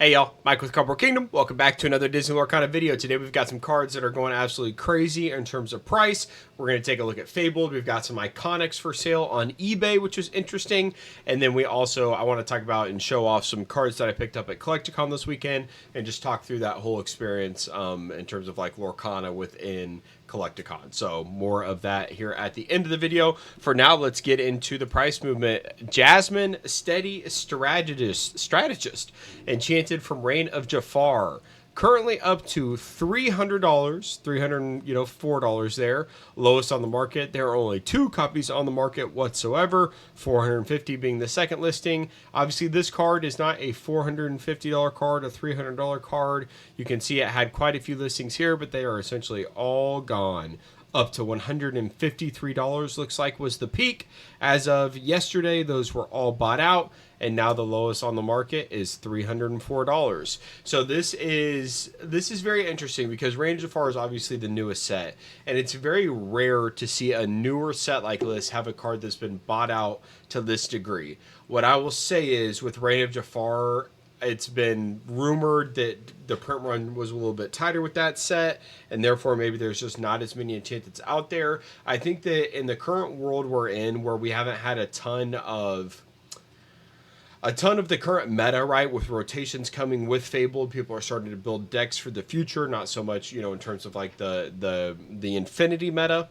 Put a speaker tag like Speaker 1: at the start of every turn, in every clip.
Speaker 1: Hey y'all, Mike with Cardboard Kingdom. Welcome back to another Disney Lorcana video. Today we've got some cards that are going absolutely crazy in terms of price. We're going to take a look at Fabled. We've got some Iconics for sale on eBay, which is interesting. And then I want to talk about and show off some cards that I picked up at Collecticon this weekend and just talk through that whole experience in terms of like Lorcana within Collecticon. So more of that here at the end of the video. For now, let's get into the price movement. Jasmine, Steady Strategist, Enchanted from Reign of Jafar. Currently up to $300, $4 there. Lowest on the market. There are only 2 copies on the market whatsoever, $450 being the second listing. Obviously, this card is not a $450 card, a $300 card. You can see it had quite a few listings here, but they are essentially all gone. Up to $153 looks like was the peak. As of yesterday, those were all bought out, and now the lowest on the market is $304. So this is very interesting because Reign of Jafar is obviously the newest set, and it's very rare to see a newer set like this have a card that's been bought out to this degree. What I will say is with Reign of Jafar, it's been rumored that the print run was a little bit tighter with that set, and therefore maybe there's just not as many Enchanteds out there. I think that in the current world we're in, where we haven't had a ton of the current meta, right, with rotations coming with Fabled, people are starting to build decks for the future, not so much, in terms of like the Infinity meta.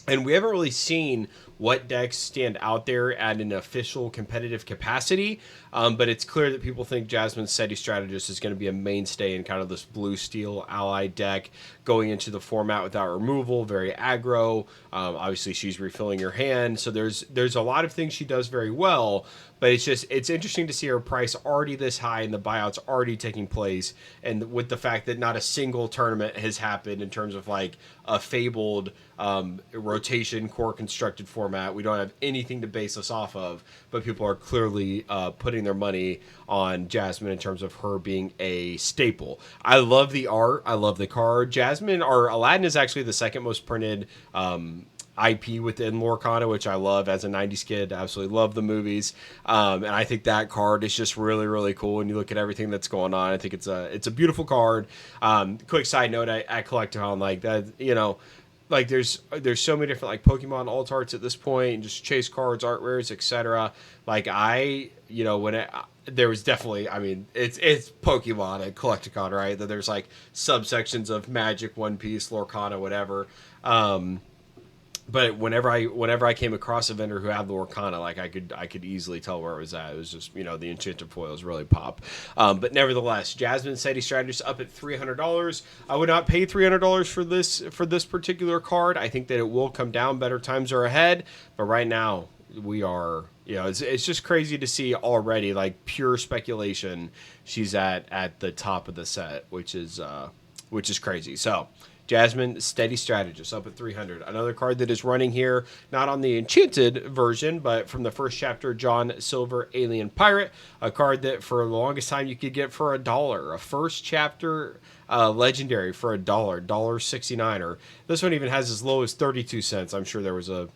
Speaker 1: And we haven't really seen what decks stand out there at an official competitive capacity, but it's clear that people think Jasmine Steady Strategist is going to be a mainstay in kind of this blue-steel ally deck going into the format without removal, very aggro. Obviously, she's refilling your hand, so there's a lot of things she does very well, but it's interesting to see her price already this high and the buyouts already taking place, and with the fact that not a single tournament has happened in terms of like a Fabled rotation core constructed format. We don't have anything to base this off of, but people are clearly putting their money on Jasmine in terms of her being a staple. I love the art. I love the card. Jasmine, or Aladdin, is actually the second most printed IP within Lorcana, which I love as a 90s kid. I absolutely love the movies. And I think that card is just really, really cool. When you look at everything that's going on, I think it's a beautiful card. Quick side note, at Collecticon, like that, like there's so many different like Pokemon alt arts at this point, and just chase cards, art rares, etc. Like there was definitely, it's Pokemon at Collecticon, right? That there's like subsections of Magic, One Piece, Lorcana, whatever. But whenever I came across a vendor who had the Lorcana, like I could easily tell where it was at. It was just, the enchanted foils really pop. But nevertheless, Jasmine Steady Strategist up at $300. I would not pay $300 for this particular card. I think that it will come down. Better times are ahead. But right now we are, it's just crazy to see already, like pure speculation. She's at the top of the set, which is crazy. So Jasmine Steady Strategist up at $300. Another card that is running here, not on the Enchanted version, but from the first chapter, John Silver Alien Pirate, a card that for the longest time you could get for $1. A first chapter legendary for $1, $1.69. Or this one even has as low as 32 cents. I'm sure there was a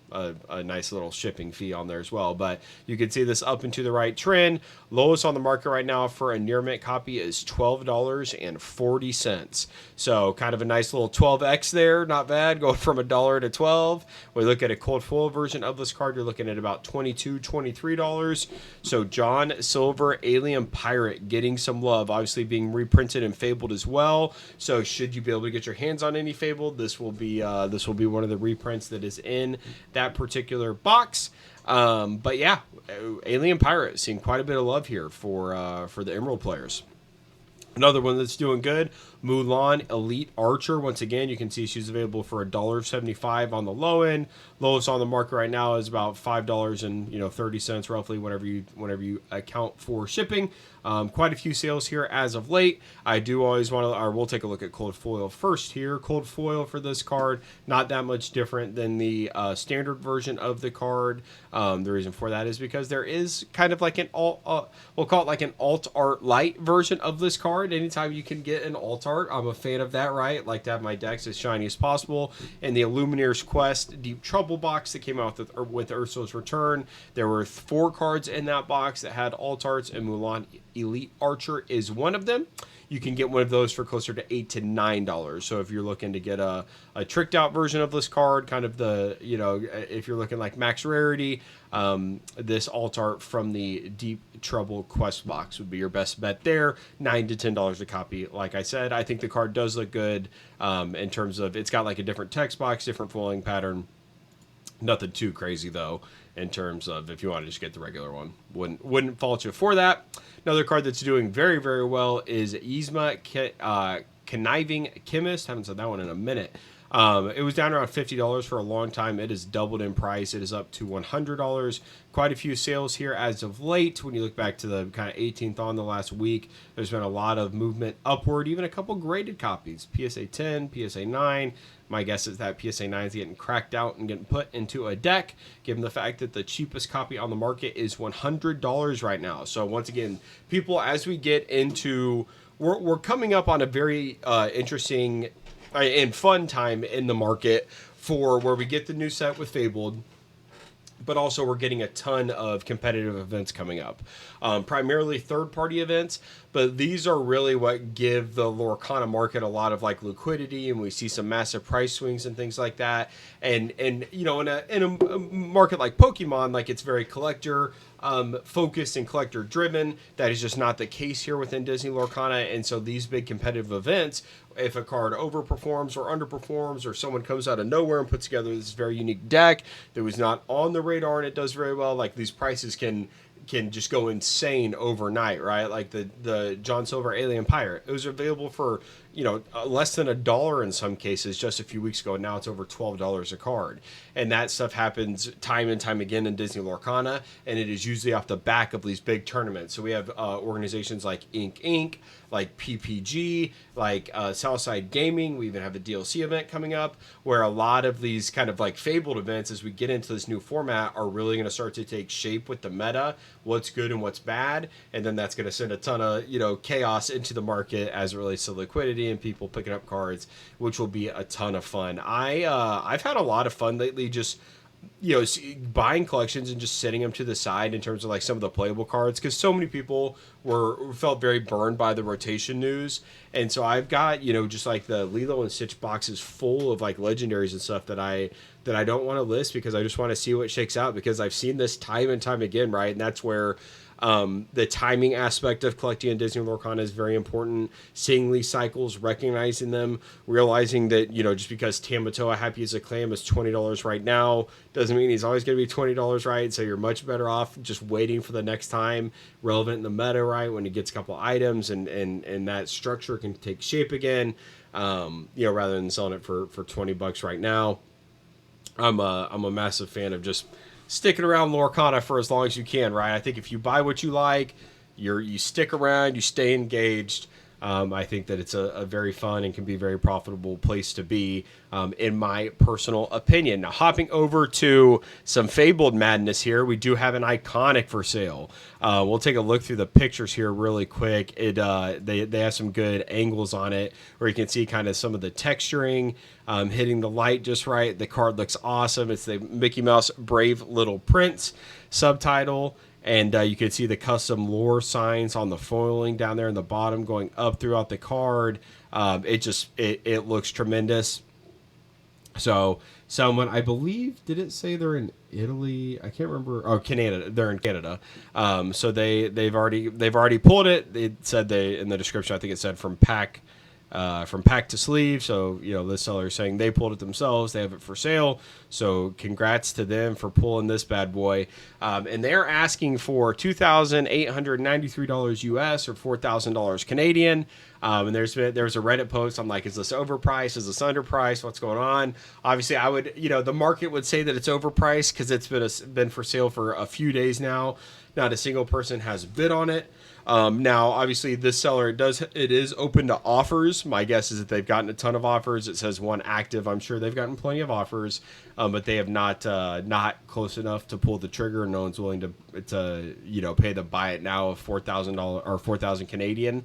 Speaker 1: nice little shipping fee on there as well, but you can see this up into the right trend. Lowest on the market right now for a near mint copy is $12.40. So kind of a nice little 12x there, not bad, going from $1 to 12. We look at a cold foil version of this card, you're looking at about $22, $23. So John Silver Alien Pirate getting some love, obviously being reprinted and Fabled as well. So should you be able to get your hands on any Fabled, this will be one of the reprints that is in that particular box. But yeah, Alien Pirate seeing quite a bit of love here for the Emerald players. Another one that's doing good, Mulan Elite Archer. Once again, you can see she's available for $1.75 on the low end. Lowest on the market right now is about $5.30 roughly, whenever you account for shipping. Quite a few sales here as of late. I do always we'll take a look at cold foil first here. Cold foil for this card, not that much different than the standard version of the card. The reason for that is because there is kind of like an we'll call it like an alt art light version of this card. Anytime you can get an alt art, I'm a fan of that, right? Like to have my decks as shiny as possible. And the Illumineer's Quest Deep Trouble box that came out with Ursul's Return, there were 4 cards in that box that had alt arts, and Mulan Elite Archer is one of them. You can get one of those for closer to $8 to $9. So if you're looking to get a tricked out version of this card, kind of the, if you're looking like max rarity, this alt art from the Deep Trouble quest box would be your best bet there. $9 to $10 a copy. Like I said, I think the card does look good in terms of it's got like a different text box, different foiling pattern. Nothing too crazy though, in terms of if you want to just get the regular one. Wouldn't fault you for that. Another card that's doing very, very well is Yzma Conniving Chemist. Haven't said that one in a minute. It was down around $50 for a long time. It has doubled in price. It is up to $100. Quite a few sales here as of late. When you look back to the kind of 18th on the last week, there's been a lot of movement upward. Even a couple graded copies. PSA 10, PSA 9. My guess is that PSA 9 is getting cracked out and getting put into a deck, given the fact that the cheapest copy on the market is $100 right now. So once again, people, as we get into, we're coming up on a very interesting and fun time in the market for where we get the new set with Fabled, but also we're getting a ton of competitive events coming up. Primarily third-party events, but these are really what give the Lorcana market a lot of like liquidity, and we see some massive price swings and things like that. And in a market like Pokemon, like it's very collector focused and collector driven. That is just not the case here within Disney Lorcana, and so these big competitive events, if a card overperforms or underperforms, or someone comes out of nowhere and puts together this very unique deck that was not on the radar and it does very well, like these prices can just go insane overnight, right? Like the John Silver Alien Pirate, it was available for less than $1 in some cases just a few weeks ago. Now it's over $12 a card, and that stuff happens time and time again in Disney Lorcana, and it is usually off the back of these big tournaments. So we have organizations like Inc., like PPG, like Southside Gaming. We even have a DLC event coming up where a lot of these kind of like Fabled events, as we get into this new format, are really going to start to take shape with the meta, what's good and what's bad, and then that's going to send a ton of chaos into the market as it relates to liquidity and people picking up cards, which will be a ton of fun. I've had a lot of fun lately just buying collections and just setting them to the side in terms of like some of the playable cards, because so many people felt very burned by the rotation news. And so I've got just like the Lilo and Stitch boxes full of like legendaries and stuff that I don't want to list, because I just want to see what shakes out, because I've seen this time and time again, right? And that's where the timing aspect of collecting in Disney Lorcana is very important. Seeing these cycles, recognizing them, realizing that just because Tamatoa Happy as a Clam is $20 right now doesn't mean he's always going to be $20, right? So you're much better off just waiting for the next time relevant in the meta, right? When he gets a couple items and that structure can take shape again, rather than selling it for $20 right now. I'm a massive fan of just sticking around Lorcana for as long as you can, right? I think if you buy what you like, you stick around, you stay engaged. I think that it's a very fun and can be a very profitable place to be, in my personal opinion. Now, hopping over to some Fabled madness here, we do have an Iconic for sale. We'll take a look through the pictures here really quick. They have some good angles on it where you can see kind of some of the texturing hitting the light just right. The card looks awesome. It's the Mickey Mouse Brave Little Prince subtitle. And you can see the custom lore signs on the foiling down there in the bottom going up throughout the card. It looks tremendous. So someone, I believe, did it say they're in Italy? I can't remember. Oh, Canada. They're in Canada. So they've already pulled it. It said in the description, I think it said from pack to sleeve. So this seller is saying they pulled it themselves. They have it for sale. So congrats to them for pulling this bad boy. And they're asking for $2,893 US or $4,000 Canadian. And there's a Reddit post. I'm like, is this overpriced? Is this underpriced? What's going on? Obviously, I would, the market would say that it's overpriced because it's been for sale for a few days now. Not a single person has bid on it. Now, obviously, this seller, it is open to offers. My guess is that they've gotten a ton of offers. It says one active. I'm sure they've gotten plenty of offers, but they have not close enough to pull the trigger. No one's willing to pay the buy it now of $4,000 or $4,000 Canadian.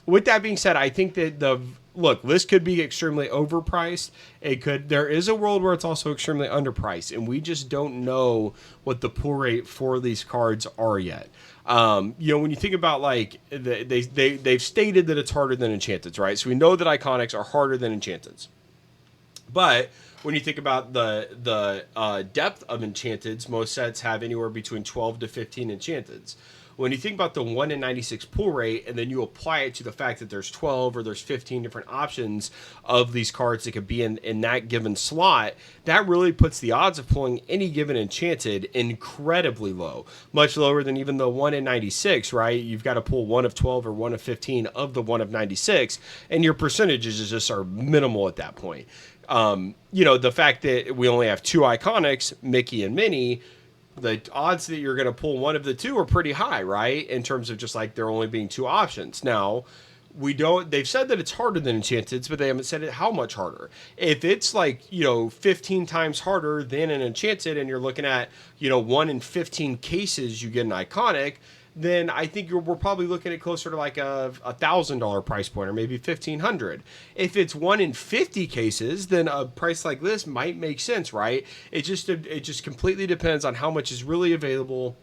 Speaker 1: With that being said, I think that look, this could be extremely overpriced. There is a world where it's also extremely underpriced, and we just don't know what the pull rate for these cards are yet. When you think about like they've stated that it's harder than Enchanteds, right? So we know that Iconics are harder than Enchanteds. But when you think about the depth of Enchanteds, most sets have anywhere between 12 to 15 Enchanteds. When you think about the 1 in 96 pull rate, and then you apply it to the fact that there's 12 or there's 15 different options of these cards that could be in that given slot, that really puts the odds of pulling any given Enchanted incredibly low. Much lower than even the 1 in 96, right? You've got to pull 1 of 12 or 1 of 15 of the 1 of 96, and your percentages just are minimal at that point. The fact that we only have 2 Iconics, Mickey and Minnie, the odds that you're going to pull one of the two are pretty high, right? In terms of just like there only being 2 options. Now, they've said that it's harder than Enchanteds, but they haven't said how much harder. If it's like, 15 times harder than an Enchanted, and you're looking at, 1 in 15 cases you get an Iconic, then I think we're probably looking at closer to like a $1,000 price point, or maybe $1,500. If it's 1 in 50 cases, then a price like this might make sense, right? It just completely depends on how much is really available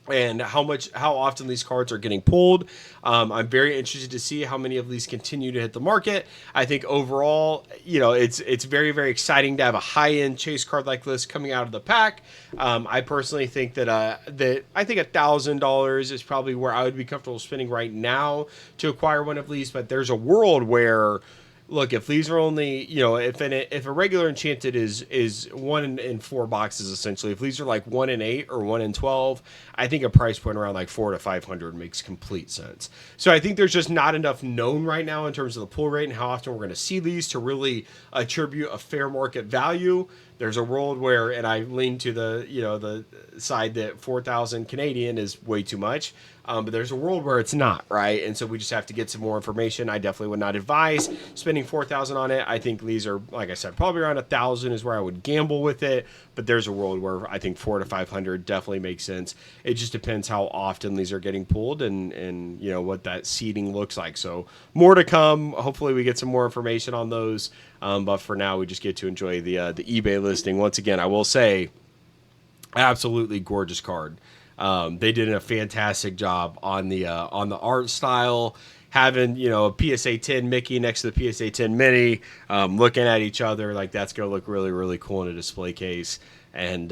Speaker 1: and how often these cards are getting pulled. I'm very interested to see how many of these continue to hit the market. I think overall, it's very, very exciting to have a high-end chase card like this coming out of the pack. I personally think that I think $1,000 is probably where I would be comfortable spending right now to acquire one of these. But there's a world where, look, if these are only, if a regular Enchanted is 1 in 4 boxes, essentially, if these are like 1 in 8 or 1 in 12, I think a price point around like $400 to $500 makes complete sense. So I think there's just not enough known right now in terms of the pull rate and how often we're going to see these to really attribute a fair market value. There's a world where, and I lean to the side that 4,000 Canadian is way too much. But there's a world where it's not, right? And so we just have to get some more information. I definitely would not advise spending $4,000 on it. I think these are, like I said, probably around $1,000 is where I would gamble with it. But there's a world where I think $400 to $500 definitely makes sense. It just depends how often these are getting pulled and what that seeding looks like. So more to come. Hopefully we get some more information on those. But for now, we just get to enjoy the eBay listing. Once again, I will say, absolutely gorgeous card. They did a fantastic job on the art style, having a PSA 10 Mickey next to the PSA 10 Minnie, looking at each other like that's gonna look really, really cool in a display case. And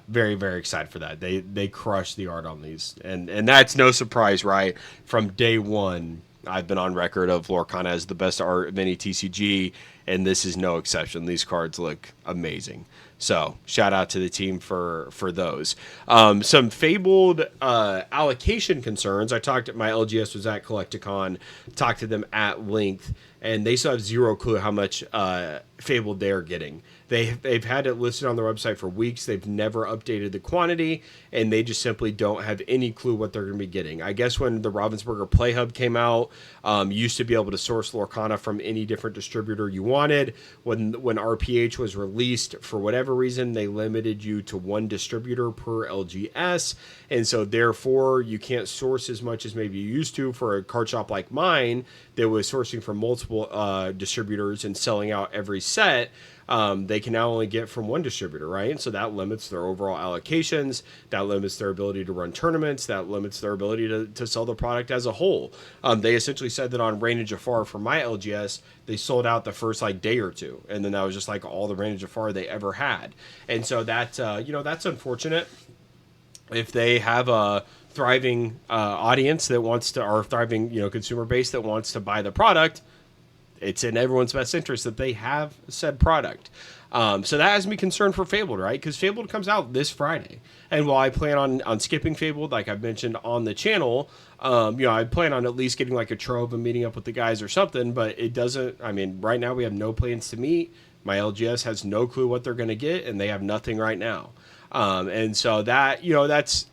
Speaker 1: very, very excited for that. They crushed the art on these, and that's no surprise, right? From day one, I've been on record of Lorcana as the best art of any TCG, and this is no exception. These cards look amazing. So shout out to the team for those. Some Fabled allocation concerns. My LGS was at Collecticon, talked to them at length, and they still have zero clue how much Fabled they're getting. They've had it listed on their website for weeks. They've never updated the quantity, and they just simply don't have any clue what they're going to be getting. I guess when the Ravensburger Play Hub came out, you used to be able to source Lorcana from any different distributor you wanted. When RPH was released, for whatever reason, they limited you to 1 distributor per LGS, and so therefore you can't source as much as maybe you used to for a card shop like mine that was sourcing from multiple distributors and selling out every set. They can now only get from 1 distributor, right? And so that limits their overall allocations. That limits their ability to run tournaments. That limits their ability to sell the product as a whole. They essentially said that on Rain and Jafar for my LGS, they sold out the first day or two, and then that was just like all the Rain and Jafar they ever had. And so that's unfortunate. If they have a thriving audience that wants to, or thriving consumer base that wants to buy the product, it's in everyone's best interest that they have said product. So that has me concerned for Fabled, right? Because Fabled comes out this Friday. And while I plan on skipping Fabled, like I've mentioned on the channel, I plan on at least getting like a trove and meeting up with the guys or something. But it doesn't, right now we have no plans to meet. My LGS has no clue what they're going to get, and they have nothing right now. And so that,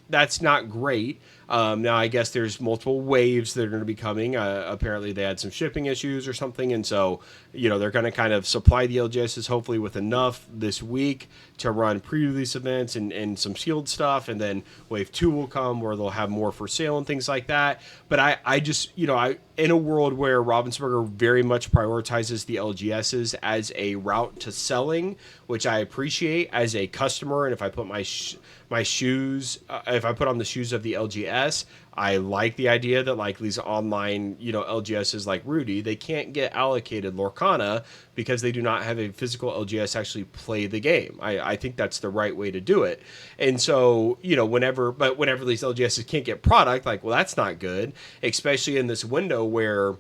Speaker 1: that's not great. Now, I guess there's multiple waves that are going to be coming. Apparently, they had some shipping issues or something, and so they're going to kind of supply the LGSs hopefully with enough this week to run pre-release events and some sealed stuff, and then Wave 2 will come where they'll have more for sale and things like that. But I just, in a world where Ravensburger very much prioritizes the LGSs as a route to selling, which I appreciate as a customer, and if I put my shoes, if I put on the shoes of the LGS, I like the idea that like these online, LGSs like Rudy, they can't get allocated Lorcana because they do not have a physical LGS actually play the game. I think that's the right way to do it. And so, whenever these LGSs can't get product, like, well, that's not good, especially in this window where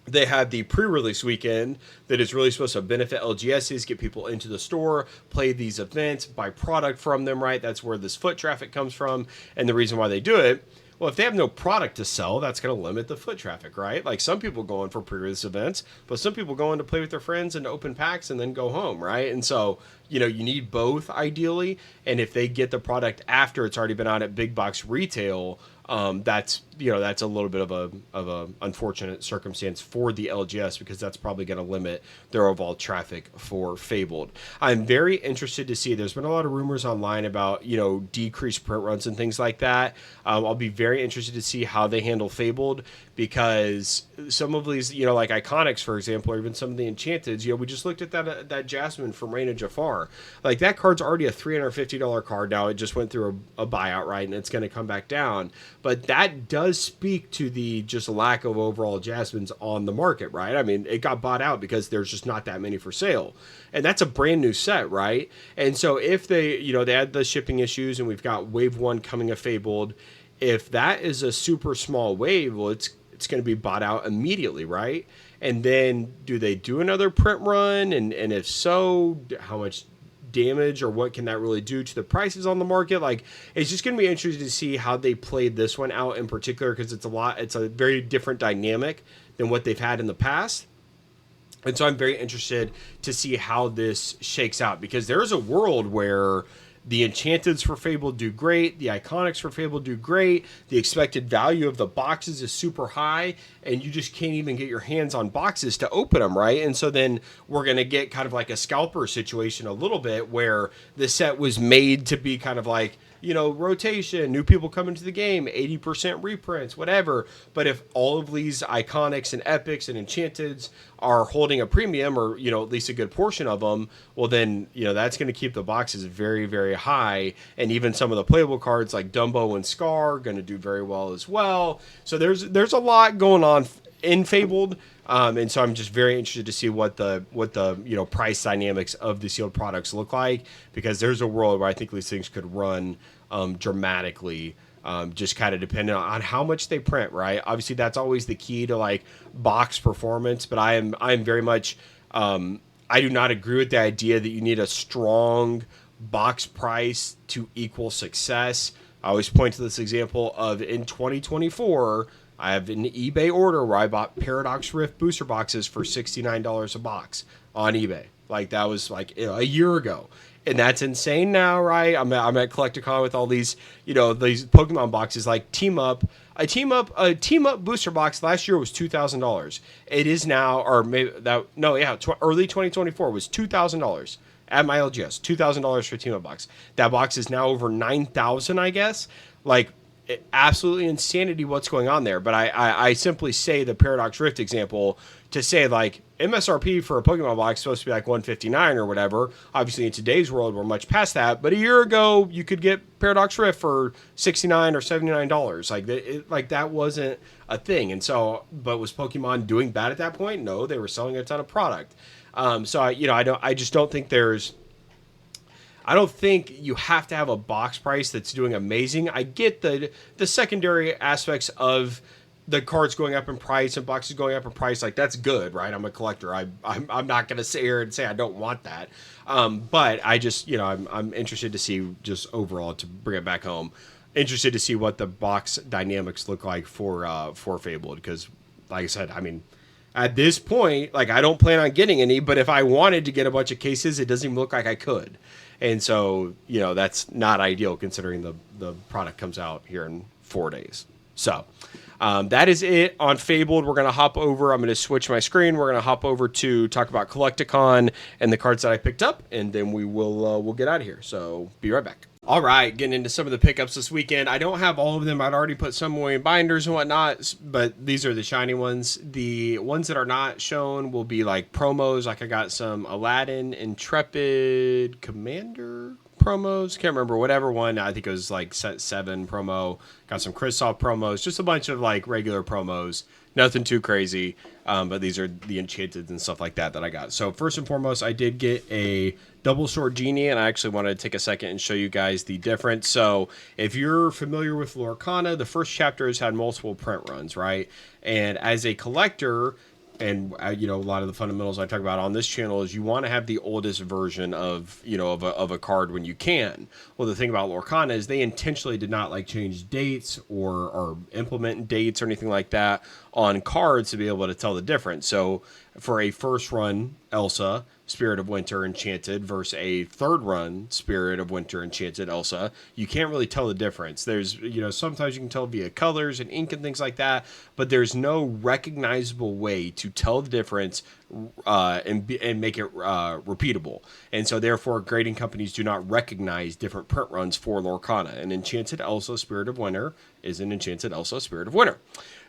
Speaker 1: they have the pre-release weekend that is really supposed to benefit LGSs, get people into the store, play these events, buy product from them, right? That's where this foot traffic comes from. And the reason why they do it, well, if they have no product to sell, that's going to limit the foot traffic, right? Like some people go in for pre-release events, but some people go in to play with their friends and open packs and then go home, right? And so, you need both ideally. And if they get the product after it's already been out at big box retail, that's a little bit of a unfortunate circumstance for the LGS because that's probably going to limit their overall traffic for Fabled. I'm very interested to see. There's been a lot of rumors online about decreased print runs and things like that. I'll be very interested to see how they handle Fabled because some of these like Iconics, for example, or even some of the Enchanteds. We just looked at that Jasmine from Raina Jafar. Like that card's already a $350 card now. It just went through a buyout, right, and it's going to come back down. But that does speak to the just lack of overall Jasmines on the market, right? I mean, it got bought out because there's just not that many for sale. And that's a brand new set, right? And so if they had the shipping issues and we've got Wave 1 coming of Fabled, if that is a super small wave, well, it's going to be bought out immediately, right? And then do they do another print run? And if so, how much damage or what can that really do to the prices on the market? Like, it's just going to be interesting to see how they played this one out in particular because it's a very different dynamic than what they've had in the past. And so I'm very interested to see how this shakes out because there is a world where the Enchanteds for Fabled do great. The Iconics for Fabled do great. The expected value of the boxes is super high, and you just can't even get your hands on boxes to open them, right? And so then we're going to get kind of like a scalper situation a little bit where the set was made to be kind of like, rotation, new people come into the game, 80% reprints, whatever. But if all of these Iconics and Epics and Enchanteds are holding a premium or, at least a good portion of them, well then, that's going to keep the boxes very, very high. And even some of the playable cards like Dumbo and Scar are going to do very well as well. So there's a lot going on in Fabled. And so I'm just very interested to see what the price dynamics of the sealed products look like because there's a world where I think these things could run dramatically, just kind of depending on how much they print, right? Obviously, that's always the key to like box performance, but I'm very much I do not agree with the idea that you need a strong box price to equal success. I always point to this example of in 2024. I have an eBay order where I bought Paradox Rift booster boxes for $69 a box on eBay. Like that was like a year ago. And that's insane now, right? I'm at Collecticon with all these, these Pokemon boxes like Team Up. A Team Up booster box last year was $2,000. It is now, or maybe early 2024 was $2,000 at my LGS. $2,000 for a Team Up box. That box is now over $9,000, I guess. Like, absolutely insanity what's going on there. But I simply say the Paradox Rift example to say like MSRP for a Pokemon box is supposed to be like $159 or whatever. Obviously in today's world we're much past that, but a year ago you could get Paradox Rift for $69 or $79. Like that wasn't a thing. And so, but was Pokemon doing bad at that point? No, they were selling a ton of product. So I just don't think I don't think you have to have a box price that's doing amazing. I get the secondary aspects of the cards going up in price and boxes going up in price. Like, that's good, right? I'm a collector. I'm not going to sit here and say I don't want that. But I just, I'm interested to see just overall, to bring it back home, interested to see what the box dynamics look like for Fabled. Because, like I said, I mean, at this point, like, I don't plan on getting any, but if I wanted to get a bunch of cases, it doesn't even look like I could. And so, that's not ideal considering the product comes out here in 4 days. So that is it on Fabled. We're going to hop over. I'm going to switch my screen. We're going to hop over to talk about Collecticon and the cards that I picked up, and then we'll get out of here. So be right back. All right, getting into some of the pickups this weekend. I don't have all of them. I'd already put some away in binders and whatnot, but these are the shiny ones. The ones that are not shown will be like promos. Like I got some Aladdin Intrepid Commander promos. Can't remember, whatever one. I think it was like set 7 promo. Got some Kristoff promos. Just a bunch of like regular promos. Nothing too crazy, but these are the Enchanted and stuff like that I got. So first and foremost, I did get a Double Sword Genie, and I actually wanted to take a second and show you guys the difference. So if you're familiar with Lorcana, the first chapter has had multiple print runs, right? And as a collector, and you know, a lot of the fundamentals I talk about on this channel is you want to have the oldest version of, you know, of a card when you can. Well, the thing about Lorcana is they intentionally did not like change dates or implement dates or anything like that on cards to be able to tell the difference. So for a first run Elsa Spirit of Winter Enchanted versus a third run Spirit of Winter Enchanted Elsa, you can't really tell the difference. There's, you know, sometimes you can tell via colors and ink and things like that, but there's no recognizable way to tell the difference and make it repeatable. And so therefore grading companies do not recognize different print runs for Lorcana. An Enchanted Elsa Spirit of Winter is an Enchanted Elsa Spirit of Winter.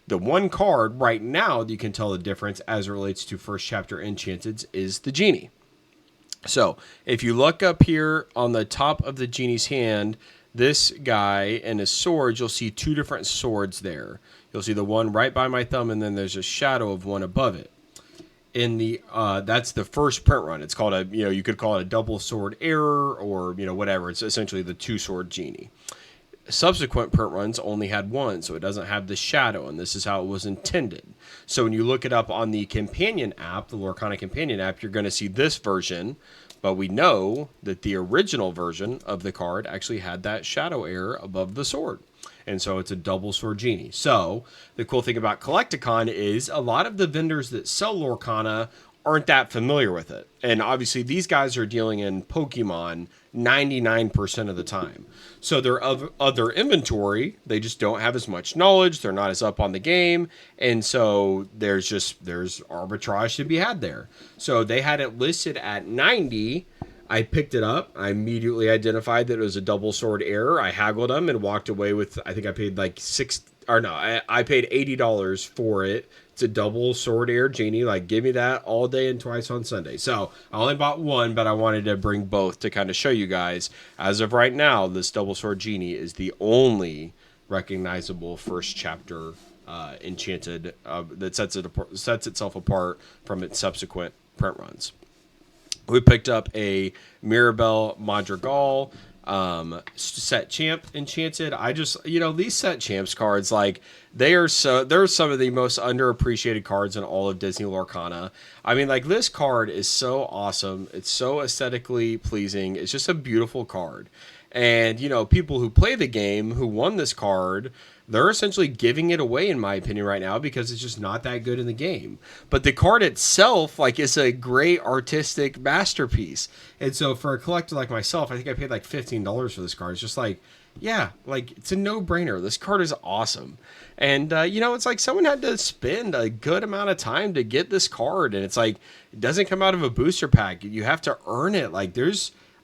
Speaker 1: The one card right now that you can tell the difference as it relates to first chapter Enchanteds is the Genie. So if you look up here on the top of the Genie's hand, this guy and his swords, you'll see 2 different swords there. You'll see the one right by my thumb, and then there's a shadow of one above it. In the that's the first print run. It's called a, you know, you could call it a double sword error, or, you know, whatever. It's essentially the 2-sword Genie. Subsequent print runs only had 1, so it doesn't have the shadow, and this is how it was intended. So when you look it up on the companion app, the Lorcana companion app, you're going to see this version, but we know that the original version of the card actually had that shadow error above the sword. And so it's a double sword Genie. So the cool thing about Collecticon is a lot of the vendors that sell Lorcana aren't that familiar with it. And obviously these guys are dealing in Pokemon 99% of the time. So their other inventory, they just don't have as much knowledge. They're not as up on the game. And so there's arbitrage to be had there. So they had it listed at 90. I picked it up. I immediately identified that it was a double sword error. I haggled them and walked away with, I think I paid like I paid $80 for it. It's a double sword error Genie. Like, give me that all day and twice on Sunday. So I only bought one, but I wanted to bring both to kind of show you guys. As of right now, this double sword Genie is the only recognizable first chapter Enchanted that sets itself apart from its subsequent print runs. We picked up a Mirabelle Madrigal set champ Enchanted. I just, you know, these set champs cards, like, they're some of the most underappreciated cards in all of Disney Lorcana. I mean, like, this card is so awesome. It's so aesthetically pleasing. It's just a beautiful card. And, you know, people who play the game who won this card, they're essentially giving it away, in my opinion, right now, because it's just not that good in the game. But the card itself, like, is a great artistic masterpiece. And so for a collector like myself, I think I paid like $15 for this card. It's just like, yeah, like, it's a no-brainer. This card is awesome. And, you know, it's like someone had to spend a good amount of time to get this card. And it's like, it doesn't come out of a booster pack. You have to earn it. Like,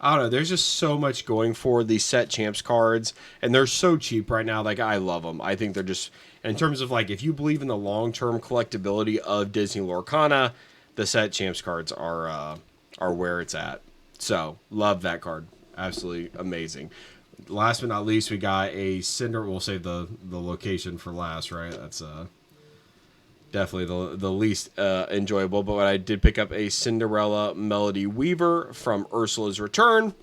Speaker 1: I don't know, there's just so much going for these set champs cards, and they're so cheap right now. Like, I love them. I think they're just, in terms of, like, if you believe in the long-term collectability of Disney Lorcana, the set champs cards are where it's at. So, love that card. Absolutely amazing. Last but not least, we got a Cinder. We'll save the location for last, right? That's definitely the least enjoyable, but I did pick up a Cinderella Melody Weaver from Ursula's Return.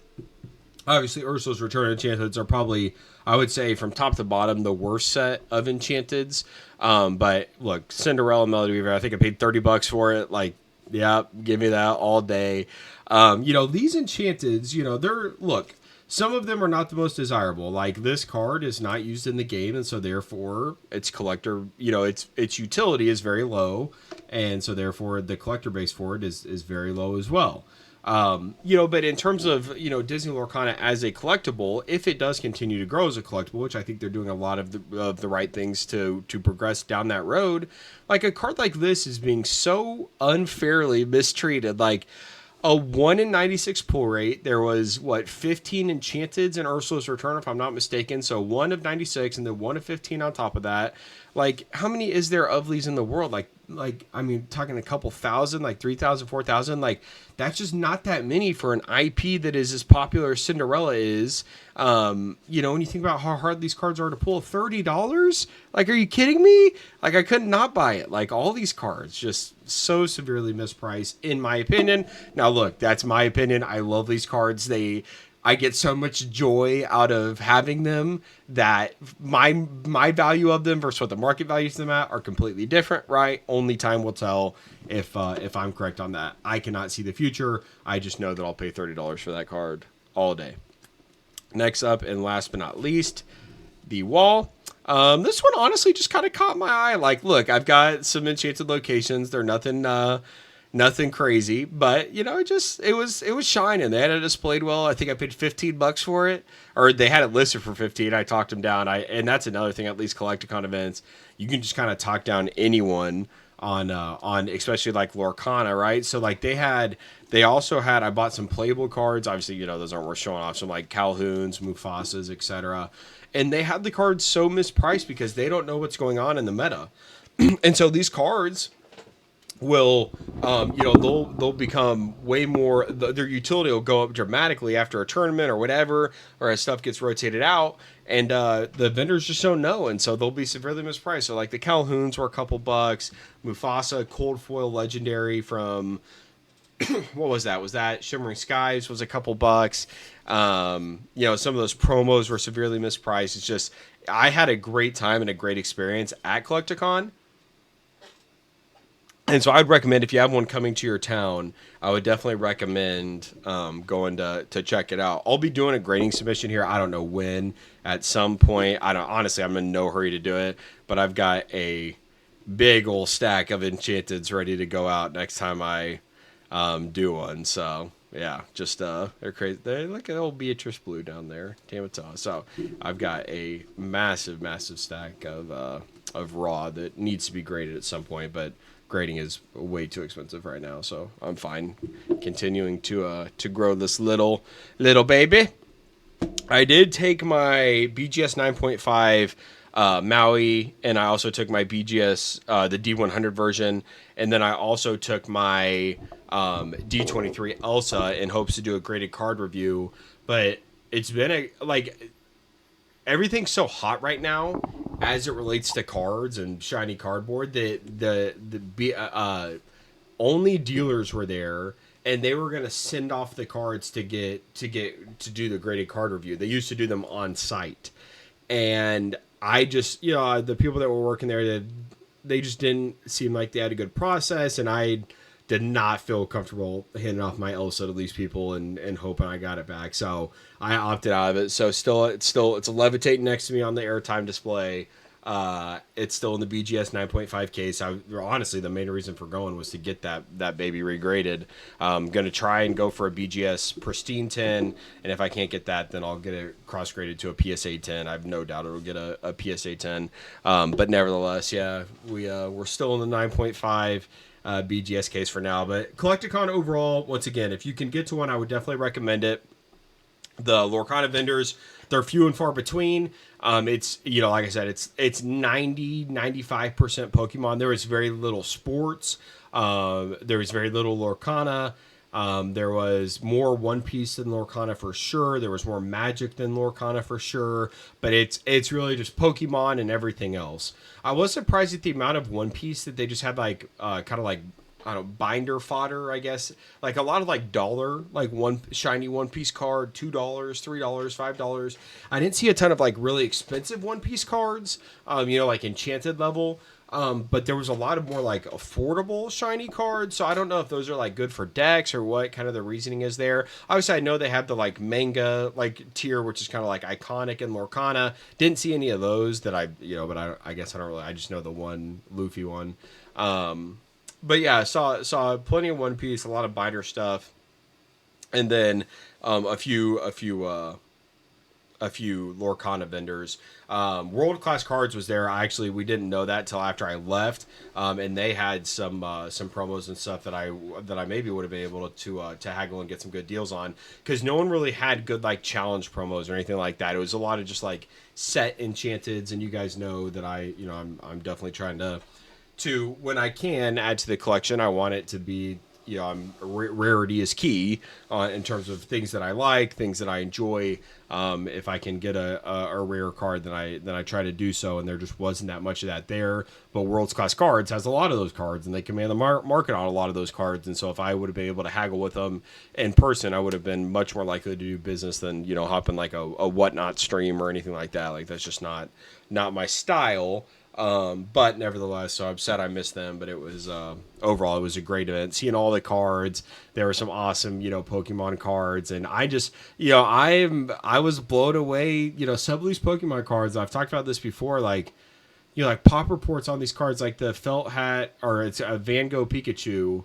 Speaker 1: Obviously, Ursula's Return Enchanteds are probably, I would say, from top to bottom, the worst set of Enchanteds. But look, Cinderella Melody Weaver, I think I paid $30 for it. Like, yeah, give me that all day. You know, these Enchanteds, you know, some of them are not the most desirable. Like, this card is not used in the game, and so therefore its collector, you know, its utility is very low, and so therefore the collector base for it is very low as well. But in terms of, Disney Lorcana as a collectible, if it does continue to grow as a collectible, which I think they're doing a lot of the right things to progress down that road, like a card like this is being so unfairly mistreated. Like a 1 in 96 pull rate. There was 15 Enchanteds in Ursula's Return, if I'm not mistaken. So 1 of 96 and then 1 of 15 on top of that. Like, how many is there of these in the world? Like I mean, talking a couple thousand, like 3,000, 4,000. Like, that's just not that many for an IP that is as popular as Cinderella is. When you think about how hard these cards are to pull, $30? Like, are you kidding me? Like, I could not buy it. Like, all these cards just so severely mispriced, in my opinion. Now, look, that's my opinion. I love these cards. I get so much joy out of having them that my value of them versus what the market values them at are completely different, right? Only time will tell if I'm correct on that. I cannot see the future. I just know that I'll pay $30 for that card all day. Next up, and last but not least, the wall. This one honestly just kind of caught my eye. Like, look, I've got some enchanted locations. They're nothing crazy, but it was shining. They had it displayed well. I think I paid $15 for it, or they had it listed for 15. I talked them down. And that's another thing. At least Collecticon events, you can just kind of talk down anyone on especially like Lorcana, right? So like they also had. I bought some playable cards. Obviously, those aren't worth showing off. Some like Calhouns, Mufasas, etc. And they had the cards so mispriced because they don't know what's going on in the meta, and so these cards will they'll become way more, their utility will go up dramatically after a tournament or whatever, or as stuff gets rotated out, and the vendors just don't know, and so they'll be severely mispriced. So like the Calhouns were a couple bucks. Mufasa cold foil legendary from what was that Shimmering Skies was a couple bucks. Some of those promos were severely mispriced. It's just, I had a great time and a great experience at Collecticon. And so I'd recommend, if you have one coming to your town, I would definitely recommend going to check it out. I'll be doing a grading submission here. I don't know when. At some point. Honestly, I'm in no hurry to do it. But I've got a big old stack of Enchanteds ready to go out next time I do one. So yeah, just they're crazy. They're like an old Beatrice Blue down there, Tamata. So I've got a massive stack of raw that needs to be graded at some point, but grading is way too expensive right now, so I'm fine continuing to grow this little baby. I did take my BGS 9.5 Maui, and I also took my BGS the D100 version, and then I also took my D23 Elsa in hopes to do a graded card review. But it's been everything's so hot right now as it relates to cards and shiny cardboard that the only dealers were there, and they were gonna send off the cards to do the graded card review. They used to do them on site, and I just the people that were working there, they just didn't seem like they had a good process, and I did not feel comfortable handing off my Elsa to these people and hoping I got it back. So I opted out of it. So it's levitating next to me on the airtime display. It's still in the BGS 9.5 case. Honestly, the main reason for going was to get that baby regraded. I'm going to try and go for a BGS Pristine 10, and if I can't get that, then I'll get it cross-graded to a PSA 10. I have no doubt it'll get a PSA 10. But nevertheless, yeah, we're still in the 9.5 BGS case for now. But Collecticon overall, once again, if you can get to one, I would definitely recommend it. The Lorcana vendors, they're few and far between. It's, like I said, it's 95% Pokemon. There was very little sports. There was very little Lorcana. There was more One Piece than Lorcana for sure. There was more Magic than Lorcana for sure. But it's really just Pokemon and everything else. I was surprised at the amount of One Piece that they just had, kind of like, I don't know, binder fodder, I guess. Like a lot of dollar, one shiny One Piece card, $2, $3, $5. I didn't see a ton of really expensive One Piece cards, like Enchanted level. But there was a lot of more affordable shiny cards. So I don't know if those are good for decks or what kind of the reasoning is there. Obviously, I know they have the manga tier, which is kind of iconic in Lorcana. Didn't see any of those that I guess I don't really. I just know the one Luffy one. But yeah, saw plenty of One Piece, a lot of binder stuff. and then a few Lorcana vendors. World Class Cards was there. We didn't know that till after I left, and they had some promos and stuff that I maybe would have been able to haggle and get some good deals on, because no one really had good like challenge promos or anything like that. It was a lot of just like set Enchanteds, and you guys know that I'm definitely trying to when I can add to the collection. I want it to be, rarity is key in terms of things that I like, things that I enjoy. If I can get a rare card, then I try to do so, and there just wasn't that much of that there. But World's Class Cards has a lot of those cards, and they command the market on a lot of those cards. And so if I would have been able to haggle with them in person, I would have been much more likely to do business than hop in like a whatnot stream or anything like that. Like, that's just not my style. But nevertheless, so I'm sad I missed them, but it was, overall, it was a great event. Seeing all the cards, there were some awesome, Pokemon cards, and I just, I was blown away, some of these Pokemon cards, I've talked about this before, like, like pop reports on these cards, like the felt hat, or it's a Van Gogh Pikachu.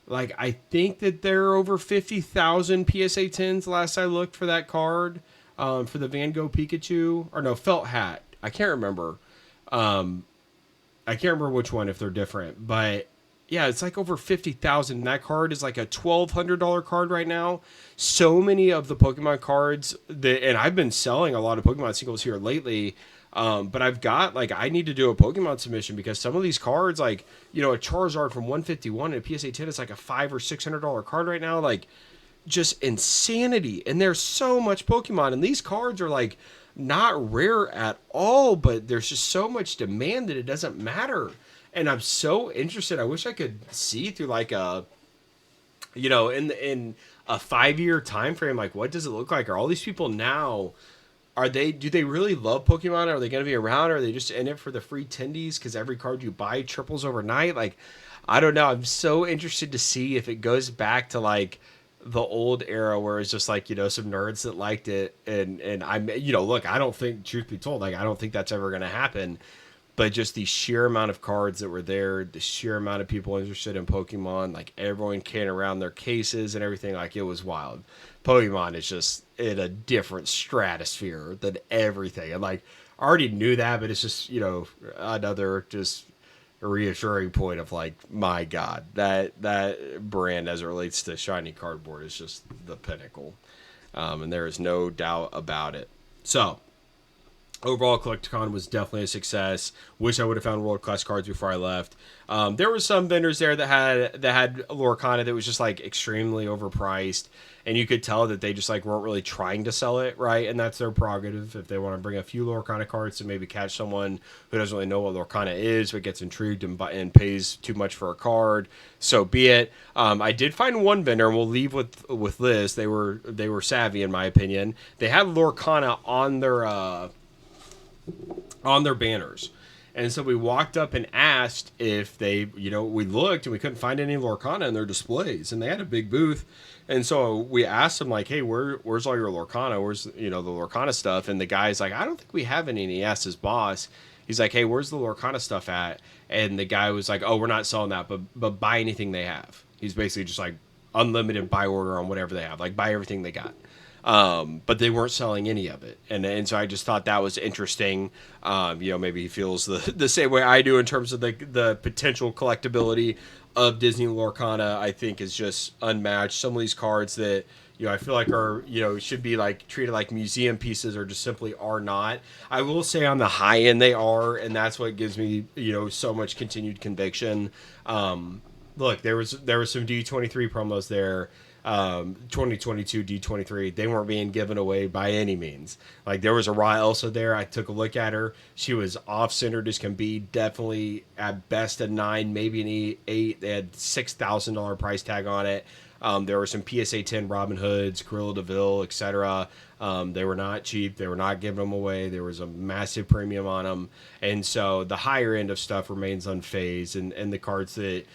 Speaker 1: Like, I think that there are over 50,000 PSA 10s last I looked for that card, for the Van Gogh Pikachu, or no, felt hat. I can't remember. I can't remember which one, if they're different, but yeah, it's like over 50,000. That card is like a $1,200 card right now. So many of the Pokemon cards and I've been selling a lot of Pokemon singles here lately. But I need to do a Pokemon submission, because some of these cards, like, a Charizard from 151 and a PSA 10 is like a $500 or $600 card right now. Like, just insanity. And there's so much Pokemon, and these cards are like not rare at all, but there's just so much demand that it doesn't matter. And I'm so interested. I wish I could see through like a, in a 5-year time frame, like, what does it look like? Are all these people now, do they really love Pokemon? Are they going to be around? Or are they just in it for the free tendies because every card you buy triples overnight? Like, I don't know. I'm so interested to see if it goes back to like the old era where it's just like, some nerds that liked it. And I'm, look, I don't think, truth be told, like, I don't think that's ever going to happen. But just the sheer amount of cards that were there, the sheer amount of people interested in Pokemon, like everyone carrying around their cases and everything, like, it was wild. Pokemon is just in a different stratosphere than everything. And like, I already knew that, but it's just, another just a reassuring point of like, my God, that brand as it relates to shiny cardboard is just the pinnacle. And there is no doubt about it. So, overall, Collecticon was definitely a success. Wish I would have found World Class cards before I left. There were some vendors there that had Lorcana that was just like extremely overpriced, and you could tell that they just like weren't really trying to sell it right, and that's their prerogative. If they want to bring a few Lorcana cards to maybe catch someone who doesn't really know what Lorcana is but gets intrigued and pays too much for a card, so be it. I did find one vendor, and we'll leave with this. They were savvy in my opinion. They had Lorcana on their banners. And so we walked up and asked if they, we looked and we couldn't find any Lorcana in their displays, and they had a big booth. And so we asked them like, hey, where's all your Lorcana? Where's, the Lorcana stuff? And the guy's like, I don't think we have any. And he asked his boss, he's like, hey, where's the Lorcana stuff at? And the guy was like, oh, we're not selling that, but buy anything they have. He's basically just like unlimited buy order on whatever they have, like buy everything they got. But they weren't selling any of it. And so I just thought that was interesting. Maybe he feels the same way I do in terms of the potential collectability of Disney Lorcana. I think is just unmatched. Some of these cards that, I feel like are, should be like treated like museum pieces or just simply are not. I will say on the high end they are, and that's what gives me, so much continued conviction. Look, there was some D23 promos there. 2022 D23, they weren't being given away by any means. Like, there was a raw Elsa there. I took a look at her. She was off-centered as can be. Definitely at best a 9, maybe an 8. They had $6,000 price tag on it. There were some PSA 10 Robin Hoods, Cruella de Vil, etc. They were not cheap. They were not giving them away. There was a massive premium on them. And so the higher end of stuff remains unfazed. And the cards that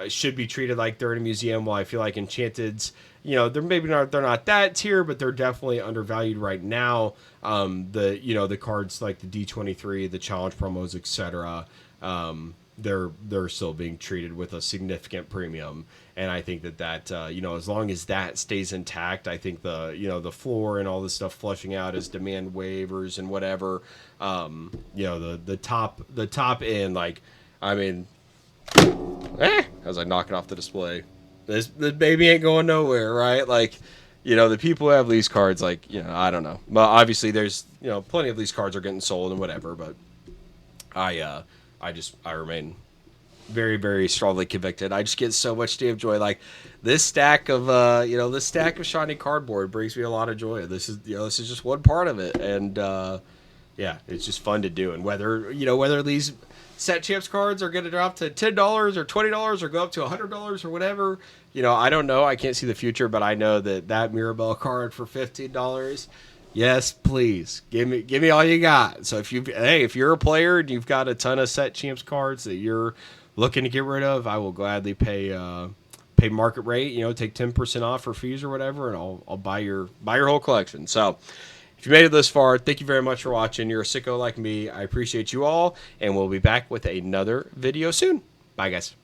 Speaker 1: should be treated like they're in a museum. While I feel like Enchanted's, they're not that tier, but they're definitely undervalued right now. The cards like the D23, the challenge promos, etc. they're still being treated with a significant premium. And I think that as long as that stays intact, I think the floor and all this stuff flushing out as demand waivers and whatever, the top end, like, I mean, as I knock it off the display, this baby ain't going nowhere, right? Like, the people who have lease cards, like, I don't know. But obviously there's, plenty of lease cards are getting sold and whatever, but I remain very, very strongly convicted. I just get so much damn joy. Like, this stack of shiny cardboard brings me a lot of joy. This is just one part of it. And, it's just fun to do. And whether these set champs cards are going to drop to $10 or $20 or go up to $100 or whatever, I don't know. I can't see the future, but I know that Mirabelle card for $15, yes, please give me all you got. So if you're a player and you've got a ton of set champs cards that you're looking to get rid of, I will gladly pay market rate. Take 10% off for fees or whatever, and I'll buy your whole collection. So if you made it this far, thank you very much for watching. You're a sicko like me. I appreciate you all, and we'll be back with another video soon. Bye, guys.